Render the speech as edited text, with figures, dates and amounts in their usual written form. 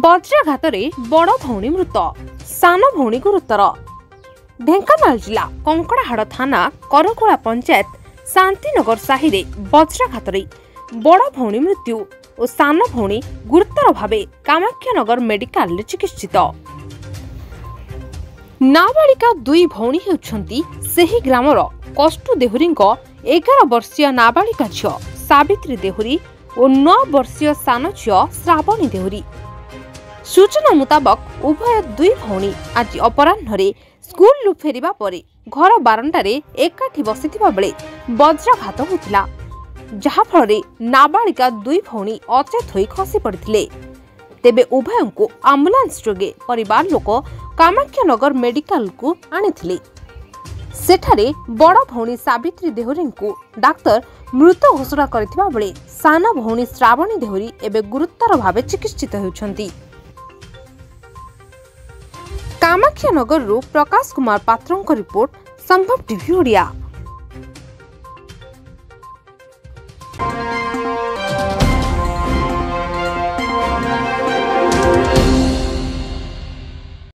ବଜ୍ରାଘାତରେ ବଡ଼ ଭଉଣୀ ମୃତ, ସାନ ଭଉଣୀ ଗୁରୁତର। ଢେଙ୍କାନାଳ ଜିଲ୍ଲା କଙ୍କଡ଼ାହାଡ଼ ଥାନା କରକୁଳା ପଞ୍ଚାୟତ ଶାନ୍ତିନଗର ସାହିରେ ବଜ୍ରାଘାତରେ ବଡ଼ ଭଉଣୀ ମୃତ୍ୟୁ ଓ ସାନ ଭଉଣୀ ଗୁରୁତର ଭାବେ କାମାକ୍ଷାନଗର ମେଡିକାଲରେ ଚିକିତ୍ସିତ। ନାବାଳିକା ଦୁଇ ଭଉଣୀ ହେଉଛନ୍ତି ସେହି ଗ୍ରାମର କଷ୍ଟୁ ଦେହୁରୀଙ୍କ 11 ବର୍ଷୀୟ ନାବାଳିକା ଝିଅ ସାବିତ୍ରୀ ଦେହୁରୀ ଓ 9 ବର୍ଷୀୟ ସାନ ଝିଅ ଶ୍ରାବଣୀ ଦେହୁରୀ। सूचना मुताबक उभय दुई भौणी आज अपराह्न स्कूल फेरिबा परे घर बारंडारे एकाठी बसिथिबा बेले वज्राघात होतिला, जहा फଳରେ नाबालिका दुई भौणी अचेत होई खसी पड़िथिले। तेबे उभयों को एम्बुलेंस जोगे परिवार लोक कामाक्षानगर मेडिकल को आनिथिले। सेठारे बड़ भौणी सावित्री देहुरी को डाक्तर मृत घोषणा करथिबा बेले सान भौणी श्रावणी देहुरी एबे गुरुतर भावे चिकित्सित हेउछंती। कामाक्षानगर प्रकाश कुमार पात्रों रिपोर्ट संभव टीवी ओडिया।